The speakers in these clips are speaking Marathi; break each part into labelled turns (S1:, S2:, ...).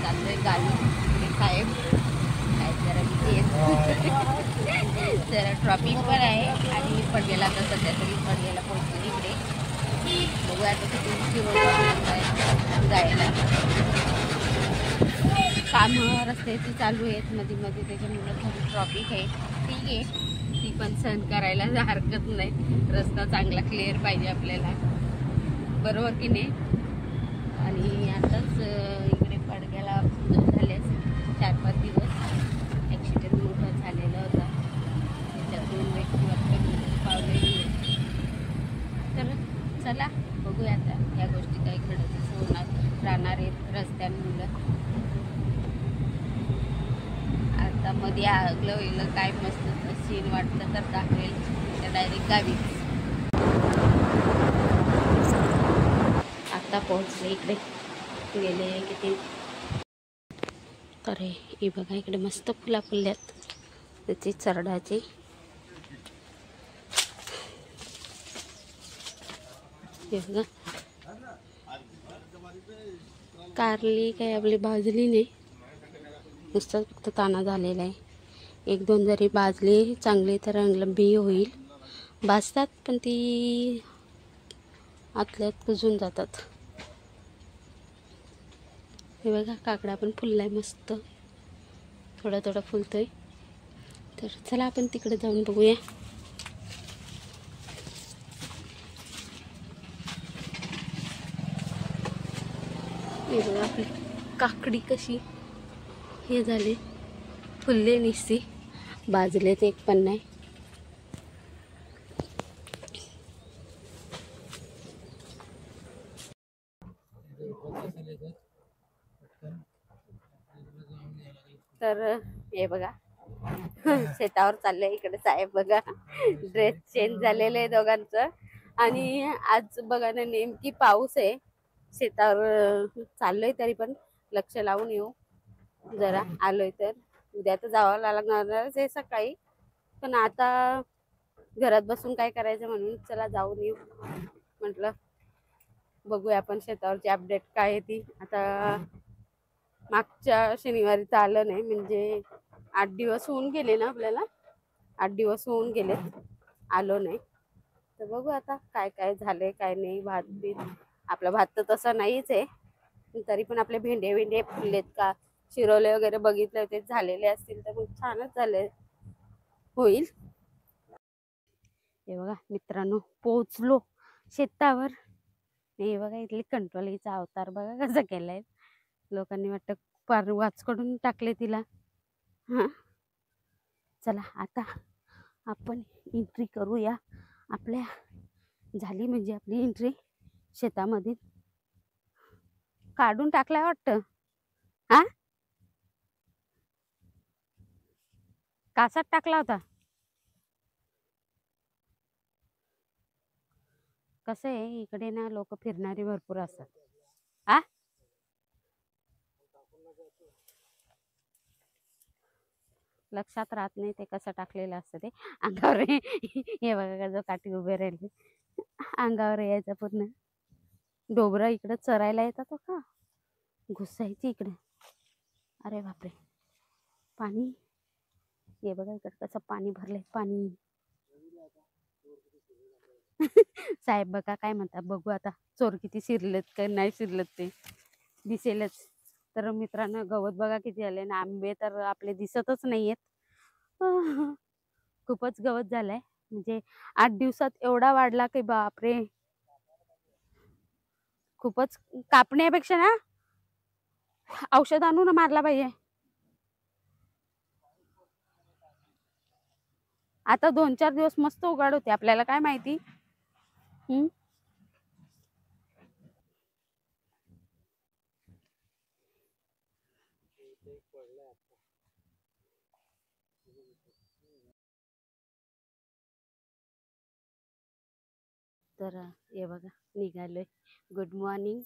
S1: चाललोय गावी. साहेब काय जरा जरा ट्रॉफिक पण आहे आणि पडगेला आता सध्या तरी पडगेला पोहोचले इकडे. बघू आता किती उशीर होतो जायला. कामं रस्त्याची चालू आहेत मध्ये मध्ये, त्याच्यामुळे थोडी ट्रॉफिक आहे. ठीक आहे, ती पण सहन करायला हरकत नाही. रस्ता चांगला क्लिअर पाहिजे आपल्याला, बरोबर की नाही. आणि आताच इकडे पडग्याला झाले 4-5 दिवस ॲक्सिडेंट मोठा झालेला होता. त्याच्यात 2 व्यक्ती वाटतं पावले. तर चला बघूया आता या गोष्टी काही घडतच होणार राहणार आहेत रस्त्यांमुळं. आता मध्ये आगलं वेगळं काय मस्त सीन वाटलं तर दाखवेल, तर डायरेक्ट गावीच. आता पोहोचले इकडे, गेले किती. अरे हे बघा इकडे मस्त फुला फुलल्यात त्याची चरडाची. हे बघा कारली काय आपली भाजली नाही, नुसतं फक्त ताना झालेला आहे. 1-2 जरी भाजली चांगली तर रंगलं बी होईल. भाजतात पण ती आतल्यात कुजून जातात. हे बघा काकडा पण फुललाय मस्त, थोडा थोडा फुलतोय. तर चला आपण तिकडे जाऊन बघूया. हे बघा आपली काकडी कशी हे झाले, फुलले निसते, भाजलेत एक पण नाही. तर हे बघा शेतावर चाललंय. इकडे साहेब बघा ड्रेस चेंज झालेलं आहे दोघांचं. आणि आज बघा ना नेमकी पाऊस आहे. शेतावर चाललोय तरी पण लक्ष लावून येऊ जरा. आलोय तर उद्या तर जावं लागणारच आहे सकाळी, पण आता घरात बसून काय करायचं म्हणून चला जाऊन येऊ म्हटलं. बघूया आपण शेतावरची अपडेट काय आहे ती. आता मागच्या शनिवारी तर आलं नाही, म्हणजे 8 दिवस होऊन गेले ना आपल्याला, 8 दिवस होऊन गेले आलो नाही. तर बघू आता काय काय झालंय काय नाही. भात बीत आपला भात तर तसा नाहीच आहे, तरी पण आपले भेंडे फुललेत का शिरोले वगैरे बघितले होते, झालेले असतील तर मग छानच झाले होईल. हे बघा मित्रांनो पोहोचलो शेतावर. हे बघा इथली कंट्रोलीचा अवतार बघा कसा केलाय. लोकांनी वाटतं पार वाचकडून टाकले तिला. हां चला आता आपण एंट्री करूया. आपल्या झाली म्हणजे आपली एंट्री शेतामध्ये. काढून टाकलाय वाटतं. हा कासात टाकला होता. कसं आहे इकडे ना लोक फिरणारी भरपूर असतात. हा लक्षात राहत नाही ते कसं टाकलेलं असतं ते अंगावर. हे बघा जो काठी उभे राहिले अंगावर यायचं पूर्ण. डोबरा इकडे चरायला येतात का घुसायची इकडे. अरे बापरे पाणी. हे बघा इकडे कसं पाणी भरलंय पाणी. साहेब बघा काय म्हणतात बघू आता. चोर किती शिरलेत का नाही शिरलेत ते दिसेलच. तर मित्रांनो गवत बघा किती आले ना. आंबे तर आपले दिसतच नाहीयेत. खूपच गवत झालंय. म्हणजे 8 दिवसात एवढा वाढला की बापरे. खूपच. कापण्यापेक्षा ना औषध आणून मारला पाहिजे. आता 2-4 दिवस मस्त उघाड होते, आपल्याला काय माहिती. तर हे बघा निघालोय. Good morning.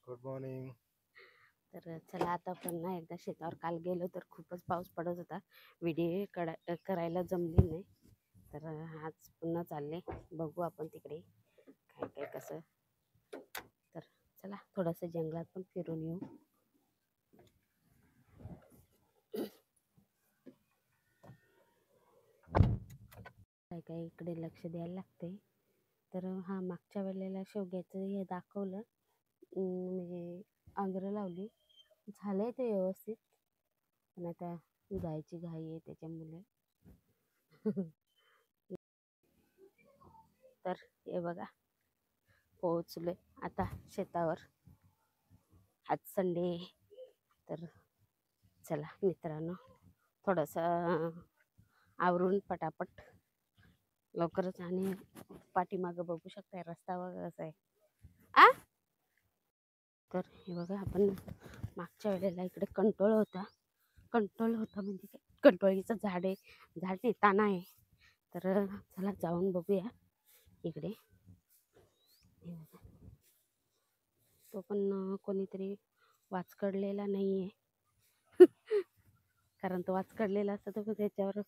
S2: Good morning.
S1: तर चला आता पुन्हा एकदा शेतावर. काल गेलो तर खूपच पाऊस पडत होता, व्हिडिओ करायला जमली नाही. तर आज पुन्हा चालले. बघू आपण तिकडे काय काय कसं. तर चला थोडंसं जंगलात पण फिरून येऊ. काय इकडे लक्ष द्यायला लागते. तर हा मागच्या वेळेला शेवग्याचं हे दाखवलं, म्हणजे आंग्र लावली, झालंय ते व्यवस्थित. पण आता जायची घाई आहे त्याच्यामुळे. तर हे बघा, पोहोचलोय आता शेतावर. आज संडे. तर चला मित्रांनो, थोडंसं आवरून पटापट लवकरच. आणि पाठीमागं बघू शकताय रस्ता वगैरे कसा आहे. तर हे बघा, आपण मागच्या वेळेला इकडे कंटोळ होता म्हणजे काय, कंटोळीचं झाड आहे, झाड नाही, ताना आहे. तर चला जाऊन बघूया इकडे. हे बघा, तो पण कोणीतरी वाचकडलेला नाही आहे. कारण तो वाचकडलेला असता तर त्याच्यावर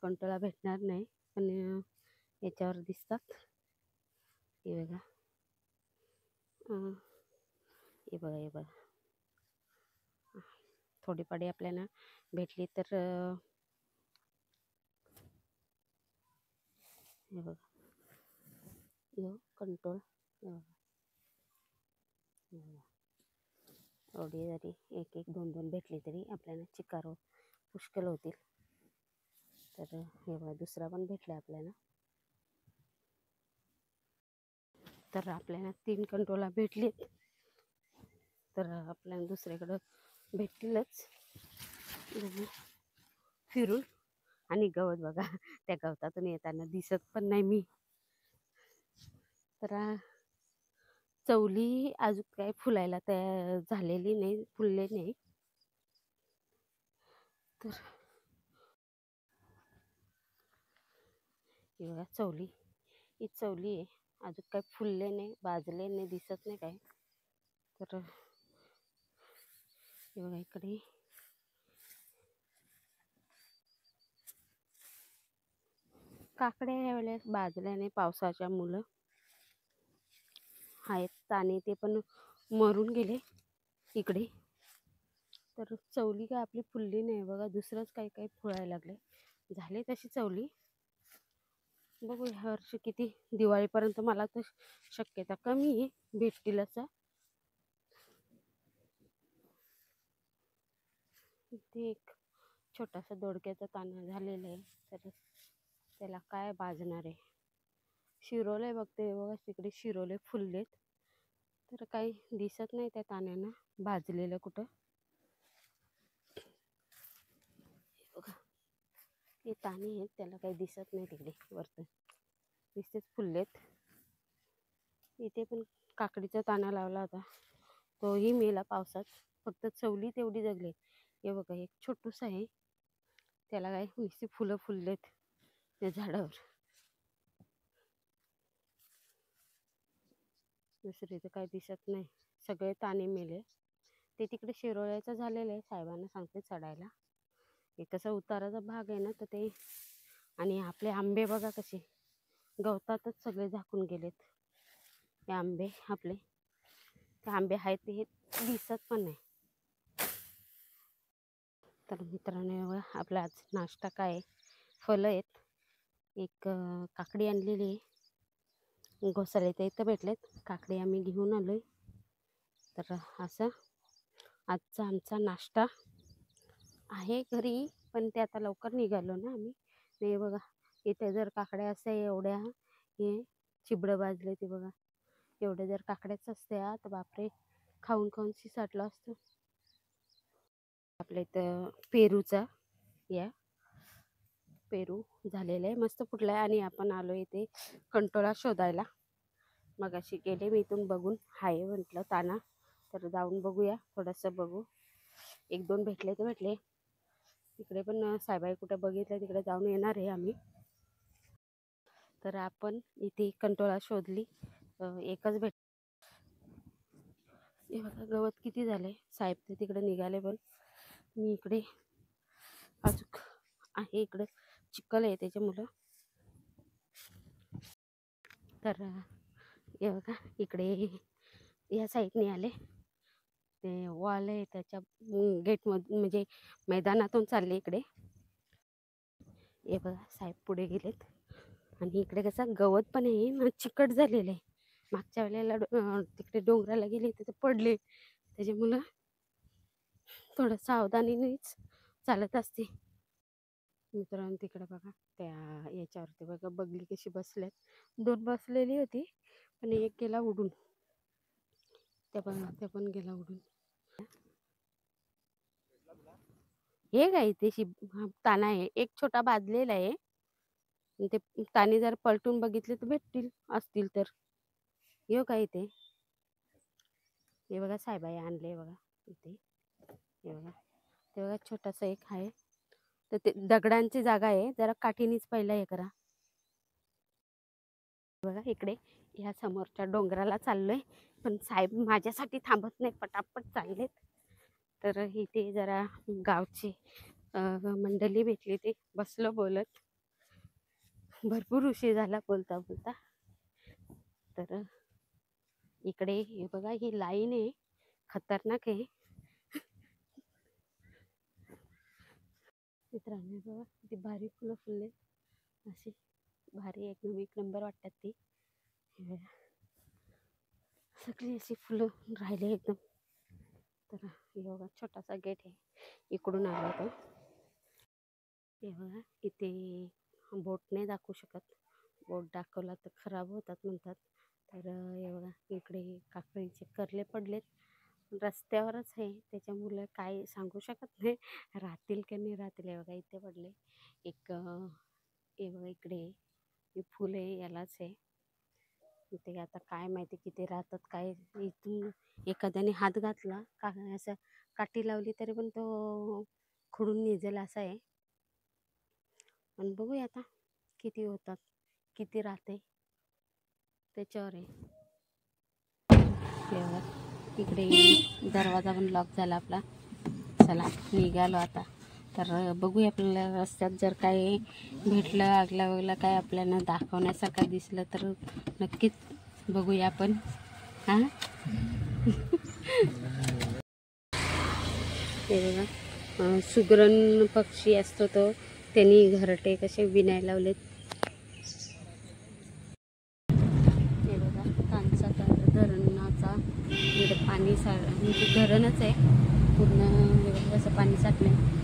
S1: कंटोळा भेटणार नाही, पण याच्यावर दिसतात. हे बघा, हे बघा, हे बघा. थोडी पाडी आपल्याला भेटली तर हे बघा, कंटोळ. एवढी जरी एक एक दोन दोन भेटली तरी आपल्याला चिकारो पुष्कळ होतील. तर हे बघा, दुसरा पण भेटला आपल्याला. तर आपल्याला 3 कंटोला भेटले, तर आपल्याला दुसरीकडं भेटतीलच. फिरून. आणि गवत बघा, त्या गवतातून येताना दिसत पण नाही मी. तर चवली अजून काय फुलायला तयार झालेली नाही, फुलले नाही. तर ही बघा चवली, ही चवली आहे, अजून काय फुलले नाही, भाजले नाही, दिसत नाही काय. तर हे बघा, इकडे काकड्या ह्या वेळेस भाजल्या नाही, पावसाच्या मुलं आहेत आणि ते पण मरून गेले इकडे. तर चवली काय आपली फुलली नाही बघा, दुसरंच काही काही फुलायला लागले. झाले तशी चवली. बघू ह्या वर्षी किती, दिवाळीपर्यंत मला तर शक्यता कमी आहे भेटतील असं. ते एक छोटासा दोडक्याचा ताना झालेला आहे, तर त्याला काय भाजणार आहे. शिरोले बघते बघा, तिकडे शिरोले फुललेत, तर काही दिसत नाही त्या तान्यांना भाजलेलं कुठं. बघा, ते ताने आहेत, त्याला काही दिसत नाही तिकडे वरतं, दिसतेच फुललेत. इथे पण काकडीचा ताना लावला होता, तोही मेला पावसात. फक्त चवली तेवढी जगली. हे बघा, एक छोटूस आहे, त्याला काय नुसती फुलं फुललेत त्या झाडावर. दुसरी तर काही दिसत नाही, सगळे ताने मेले. ते तिकडे शिरोळ्याचं झालेलं आहे, साहेबांना सांगते चढायला. हे कसं उताराचा भाग आहे ना, तर ते. आणि आपले आंबे बघा कसे गवतातच सगळे झाकून गेलेत. हे आंबे आपले, ते आंबे आहेत ते हे दिसत पण नाही. तर मित्रांनो, आपला आज नाश्ता काय, फळं आहेत. एक काकडी आणलेली आहे, घोसाळ्याच्या इथं भेटलेत, काकडी आम्ही घेऊन आलोय. तर असं आजचा आमचा नाश्ता आहे घरी, पण ते आता लवकर निघालो ना आम्ही. हे बघा, इथे जर काकड्या असत्या एवढ्या, हे चिबडं भाजले ते बघा, एवढ्या जर काकड्याच असत्या तर बापरे, खाऊन खाऊन शिसाटलं असतं. आपल्या इथं पेरूचा, या पेरू झालेला आहे, मस्त फुटलाय. आणि आपण आलो इथे कंटोळा शोधायला. मग अशी गेले मी इथून बघून, हाय म्हटलं ताना, तर जाऊन बघूया, थोडंसं बघू. 1-2 भेटले तर भेटले. तिकडे पण साहेबाई कुठे बघितलं, तिकडे जाऊन येणार आहे आम्ही. तर आपण इथे कंटोळा शोधली, एकच भेट. हे बघा गवत किती झाले, साहेब ते तिकडे निघाले, पण मी इकडे अजून आहे, इकडे चिखल आहे त्याच्यामुळं. तर हे बघा, इकडे या साईडने आले, ते वॉल आहे त्याच्या गेटमधून, म्हणजे मैदानातून चालले इकडे. हे बघा, साहेब पुढे गेलेत आणि इकडे कसं गवत पण आहे ना, चिकट झालेलं आहे. मागच्या वेळेला तिकडे डोंगराला गेले तिथे पडले, त्याच्यामुळं थोडं सावधानीनेच चालत असते. मित्रांनो तिकडे बघा त्या याच्यावरती बघा बगली कशी बसल्यात. 2 बसलेली होती पण एक गेला उडून. त्या पण गेला उडून. हे काय ते ताना आहे, एक छोटा बादलेला आहे. ते ताने जर पलटून बघितले तर भेटतील असतील तर. हे काय ते, हे बघा साहेबाई आणले बघा इथे. हे बघा ते बघा छोटासा एक आहे. तर ते दगडांची जागा आहे, जरा काठीनीच पहिला हे करा. बघा इकडे ह्या समोरच्या डोंगराला चाललोय, पण साहेब माझ्यासाठी थांबत नाही, पटापट चाललेत. तर इथे जरा गावची मंडळी भेटली, ते बसलो बोलत. भरपूर उशीर झाला बोलता बोलता. तर इकडे हे बघा ही लाईन आहे, खतरनाक आहे. मित्रांनो बघा किती भारी फुलं फुलले, अशी भारी एकदम एक नंबर वाटतात ती. हे बघा सगळी अशी फुलं राहिले एकदम. तर हे बघा छोटासा गेट आहे, इकडून आला तो. हे बघा इथे बोट नाही दाखवू शकत, बोट दाखवला तर खराब होतात म्हणतात. तर हे बघा इकडे काकडीचे करले पडलेत, रस्त्यावरच आहे त्याच्यामुळे काय सांगू शकत नाही राहतील की नाही राहतील. हे बघा इथे पडले एक. हे बघा इकडे हे फुल आहे यालाच आहे इथे. आता काय माहिती किती राहतात काय. इथून एखाद्याने हात घातला का असं काठी लावली तरी पण तो खुडून निजेल असा आहे. पण बघूया आता किती होतात, किती राहते त्याच्यावर आहे. इकडे दरवाजा पण लॉक झाला आपला. चला निघालो आता. तर बघूया आपल्याला रस्त्यात जर काय भेटलं आगला वगैरे काय आपल्याला दाखवण्यासारखं दिसलं तर नक्कीच बघूया आपण. हां हे बघा सुगरण पक्षी असतो तो, त्यांनी घरटे कसे विणाय लावलेत. हे बघा कांचा धरणाचा म्हणजे पाणी म्हणजे धरणच आहे पूर्ण, असं पाणी साठलंय.